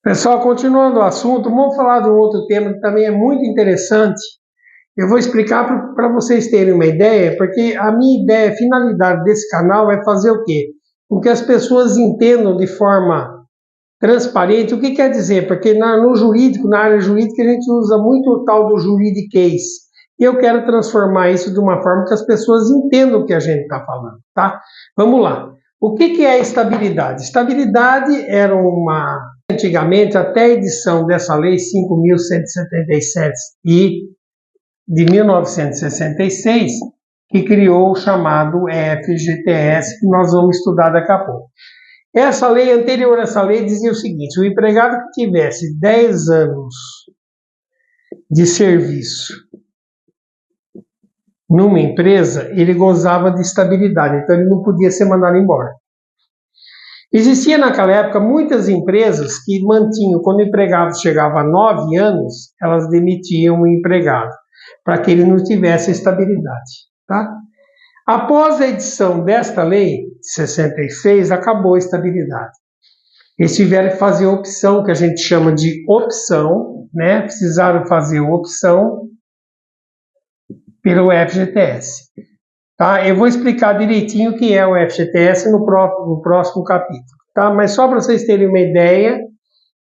Pessoal, continuando o assunto, vamos falar de um outro tema que também é muito interessante. Eu vou explicar para vocês terem uma ideia, porque a minha ideia, a finalidade desse canal é fazer o quê? Com que as pessoas entendam de forma transparente o que quer dizer, porque no jurídico, na área jurídica, a gente usa muito o tal do juridiquês. E eu quero transformar isso de uma forma que as pessoas entendam o que a gente está falando, tá? Vamos lá. O que é estabilidade? Estabilidade era antigamente, até a edição dessa lei 5.177 e de 1966, que criou o chamado FGTS, que nós vamos estudar daqui a pouco. Essa lei, anterior a essa lei, dizia o seguinte: o empregado que tivesse 10 anos de serviço numa empresa, ele gozava de estabilidade, então ele não podia ser mandado embora. Existia naquela época muitas empresas que mantinham, quando o empregado chegava a 9 anos, elas demitiam o empregado, para que ele não tivesse estabilidade. Tá? Após a edição desta lei, de 66, acabou a estabilidade. Eles tiveram que fazer opção, que a gente chama de opção, né? Precisaram fazer opção pelo FGTS. Tá? Eu vou explicar direitinho o que é o FGTS no próximo capítulo. Tá? Mas só para vocês terem uma ideia,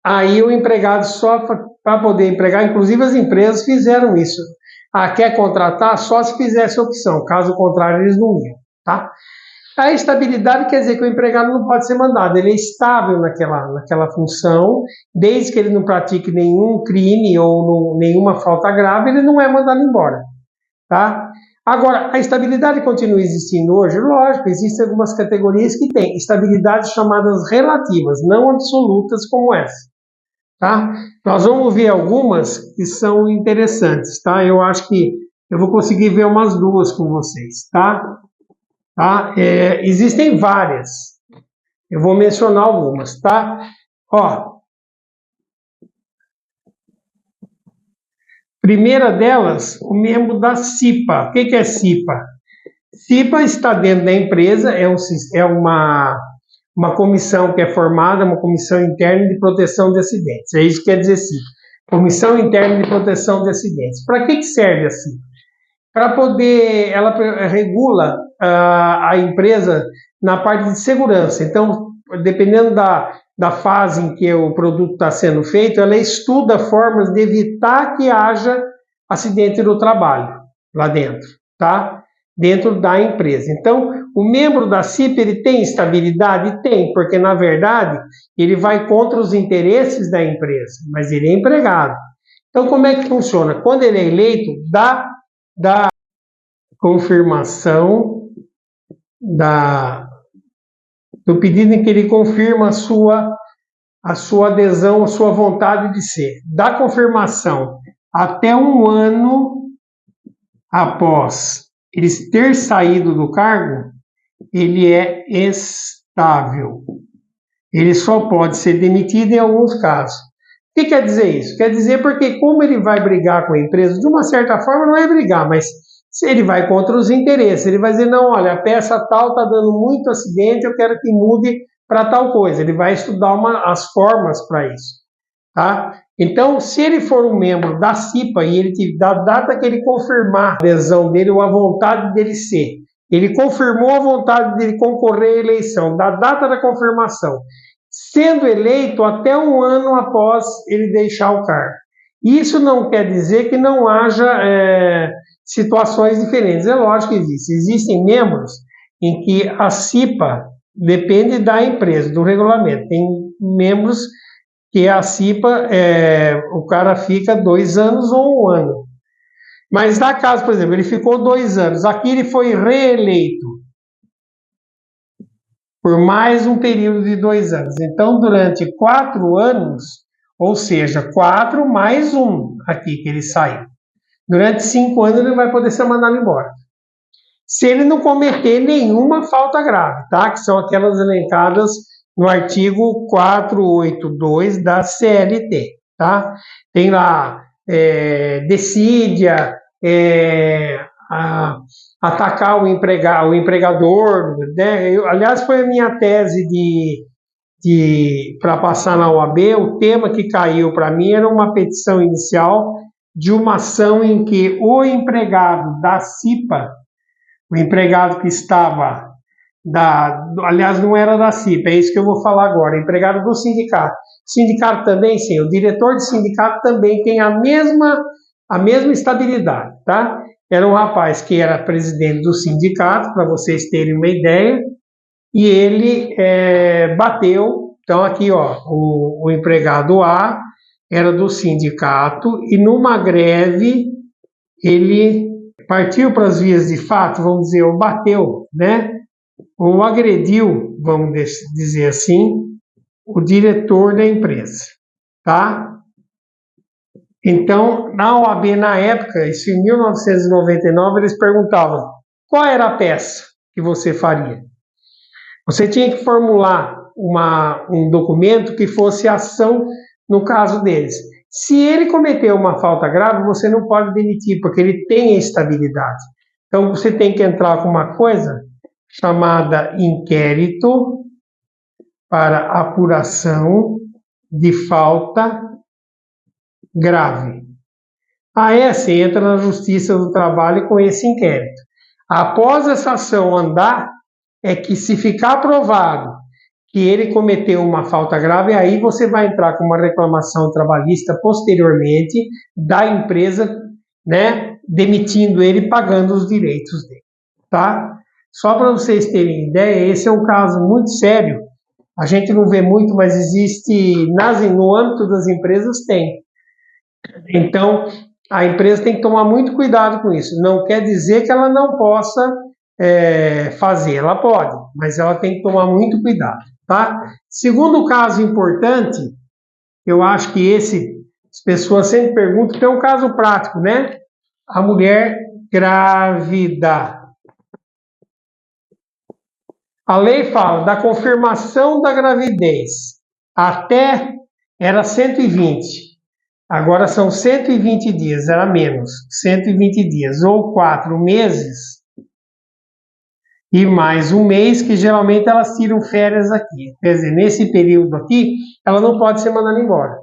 aí o empregado só para poder empregar, inclusive as empresas fizeram isso. Quer contratar? Só se fizesse opção, caso contrário eles não iam. Tá? A estabilidade quer dizer que o empregado não pode ser mandado, ele é estável naquela função, desde que ele não pratique nenhum crime ou nenhuma falta grave, ele não é mandado embora. Tá? Agora, a estabilidade continua existindo hoje? Lógico, existem algumas categorias que têm estabilidades chamadas relativas, não absolutas como essa. Tá? Nós vamos ver algumas que são interessantes. Tá? Eu acho que eu vou conseguir ver umas duas com vocês. Tá? Existem várias. Eu vou mencionar algumas. Tá? Primeira delas, o membro da CIPA. O que é CIPA? CIPA está dentro da empresa, é uma comissão que é formada, uma comissão interna de proteção de acidentes. É isso que quer dizer CIPA. Comissão Interna de Proteção de Acidentes. Para que serve a CIPA? Para poder, ela regula a empresa na parte de segurança. Então, dependendo da fase em que o produto está sendo feito, ela estuda formas de evitar que haja acidente no trabalho lá dentro, tá? Dentro da empresa. Então, o membro da CIPA, ele tem estabilidade? Tem, porque, na verdade, ele vai contra os interesses da empresa, mas ele é empregado. Então, como é que funciona? Quando ele é eleito, dá confirmação do pedido em que ele confirma a sua adesão, a sua vontade de ser. Da confirmação até um ano após ele ter saído do cargo, ele é estável. Ele só pode ser demitido em alguns casos. O que quer dizer isso? Quer dizer porque como ele vai brigar com a empresa, de uma certa forma não é brigar, mas se ele vai contra os interesses, ele vai dizer, não, olha, a peça tal está dando muito acidente, eu quero que mude para tal coisa. Ele vai estudar as formas para isso. Tá? Então, se ele for um membro da CIPA e da data que ele confirmar a adesão dele ou a vontade dele ser, ele confirmou a vontade dele concorrer à eleição, da data da confirmação, sendo eleito até um ano após ele deixar o cargo. Isso não quer dizer que não haja situações diferentes. É lógico que existe. Existem membros em que a CIPA depende da empresa, do regulamento. Tem membros que a CIPA, o cara fica 2 anos ou 1 ano. Mas na casa, por exemplo, ele ficou 2 anos. Aqui ele foi reeleito por mais um período de 2 anos. Então, durante 4 anos, ou seja, 4 mais 1 aqui que ele saiu. Durante 5 anos ele vai poder ser mandado embora. Se ele não cometer nenhuma falta grave, tá? Que são aquelas elencadas no artigo 482 da CLT, tá? Tem lá decídia, atacar o empregador, né? Aliás, foi a minha tese para passar na OAB, o tema que caiu para mim era uma petição inicial de uma ação em que o empregado da CIPA, o empregado que estava aliás, não era da CIPA, é isso que eu vou falar agora, empregado do sindicato. O sindicato também, sim, o diretor de sindicato também tem a mesma estabilidade, tá? Era um rapaz que era presidente do sindicato, para vocês terem uma ideia, e ele bateu. Então aqui, ó, o empregado A era do sindicato e numa greve ele partiu para as vias de fato, vamos dizer, ou bateu, né? Ou agrediu, vamos dizer assim, o diretor da empresa, tá? Então, na OAB, na época, isso em 1999, eles perguntavam qual era a peça que você faria. Você tinha que formular um documento que fosse ação no caso deles. Se ele cometeu uma falta grave, você não pode demitir, porque ele tem a estabilidade. Então, você tem que entrar com uma coisa chamada inquérito para apuração de falta grave. Você entra na Justiça do Trabalho com esse inquérito. Após essa ação andar, é que se ficar provado que ele cometeu uma falta grave, aí você vai entrar com uma reclamação trabalhista posteriormente da empresa, né, demitindo ele, pagando os direitos dele, tá? Só para vocês terem ideia, esse é um caso muito sério. A gente não vê muito, mas existe, no âmbito das empresas tem. Então, a empresa tem que tomar muito cuidado com isso. Não quer dizer que ela não possa fazer, ela pode, mas ela tem que tomar muito cuidado, tá? Segundo caso importante, eu acho que as pessoas sempre perguntam, que é um caso prático, né? A mulher grávida. A lei fala da confirmação da gravidez até era 120, agora são 120 dias, era menos, 120 dias, ou 4 meses, e mais um mês, que geralmente elas tiram férias aqui. Quer dizer, nesse período aqui, ela não pode ser mandada embora.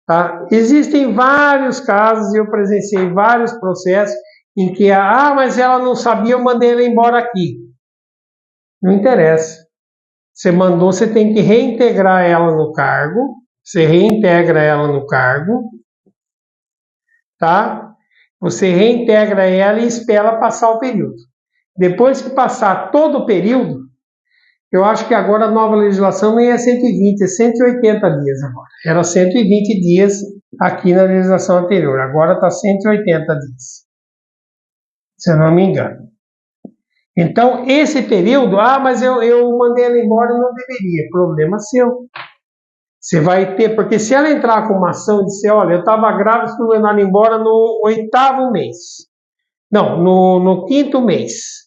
Tá? Existem vários casos, eu presenciei vários processos em que, mas ela não sabia, eu mandei ela embora aqui. Não interessa. Você mandou, você tem que reintegrar ela no cargo. Você reintegra ela no cargo, tá? Você reintegra ela e espera passar o período. Depois que passar todo o período, eu acho que agora a nova legislação nem é 120, é 180 dias agora. Era 120 dias aqui na legislação anterior, agora está 180 dias. Se eu não me engano. Então, esse período, mas eu mandei ela embora, não deveria. Problema seu. Você vai ter, porque se ela entrar com uma ação e disser, olha, eu estava grávida, fui mandada embora no 8º mês. Não, no 5º mês.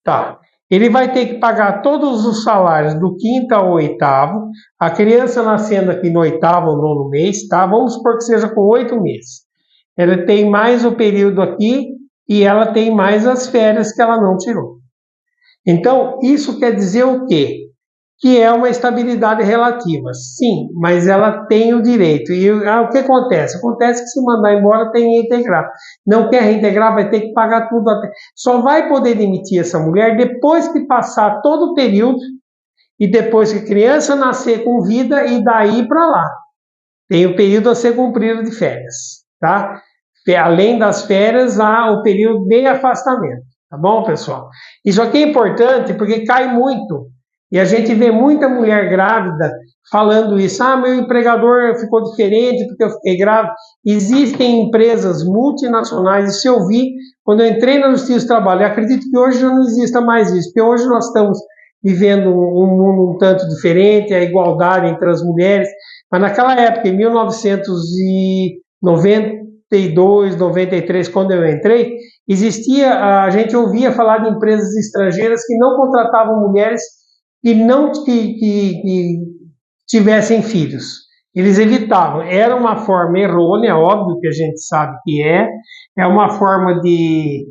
Tá. Ele vai ter que pagar todos os salários do 5º ao 8º, a criança nascendo aqui no 8º ou 9º mês, tá? Vamos supor que seja com 8 meses. Ela tem mais o período aqui, e ela tem mais as férias que ela não tirou. Então, isso quer dizer o quê? Que é uma estabilidade relativa. Sim, mas ela tem o direito. E o que acontece? Acontece que se mandar embora tem que reintegrar. Não quer reintegrar, vai ter que pagar tudo. Só vai poder demitir essa mulher depois que passar todo o período e depois que a criança nascer com vida e daí para lá. Tem o período a ser cumprido de férias, tá? Além das férias, há o período de afastamento, tá bom, pessoal? Isso aqui é importante porque cai muito, e a gente vê muita mulher grávida falando isso, meu empregador ficou diferente porque eu fiquei grávida. Existem empresas multinacionais, e se eu vi, quando eu entrei na Justiça do Trabalho, eu acredito que hoje já não exista mais isso, porque hoje nós estamos vivendo um mundo um tanto diferente, a igualdade entre as mulheres, mas naquela época, em 1992, 93, quando eu entrei, a gente ouvia falar de empresas estrangeiras que não contratavam mulheres que tivessem filhos. Eles evitavam. Era uma forma errônea, óbvio que a gente sabe que é uma forma de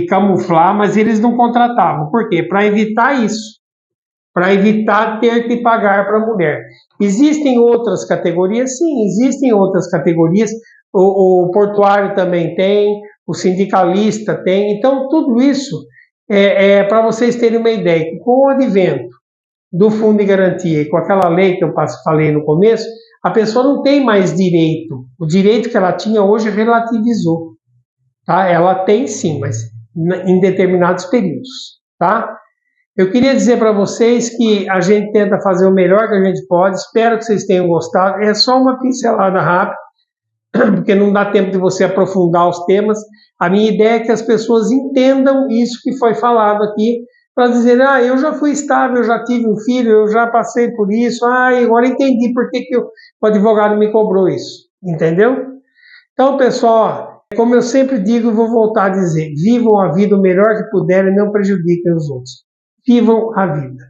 camuflar, mas eles não contratavam. Por quê? Para evitar isso. para evitar ter que pagar para a mulher. Existem outras categorias? Sim, existem outras categorias. O portuário também tem, o sindicalista tem. Então, tudo isso é para vocês terem uma ideia, que com o advento do fundo de garantia e com aquela lei que eu falei no começo, a pessoa não tem mais direito. O direito que ela tinha hoje relativizou. Tá? Ela tem sim, mas em determinados períodos. Tá? Eu queria dizer para vocês que a gente tenta fazer o melhor que a gente pode. Espero que vocês tenham gostado. É só uma pincelada rápida, porque não dá tempo de você aprofundar os temas. A minha ideia é que as pessoas entendam isso que foi falado aqui, para dizer, eu já fui estável, eu já tive um filho, eu já passei por isso, agora entendi por que o advogado me cobrou isso, entendeu? Então, pessoal, como eu sempre digo, vou voltar a dizer, vivam a vida o melhor que puderem e não prejudiquem os outros. Vivam a vida.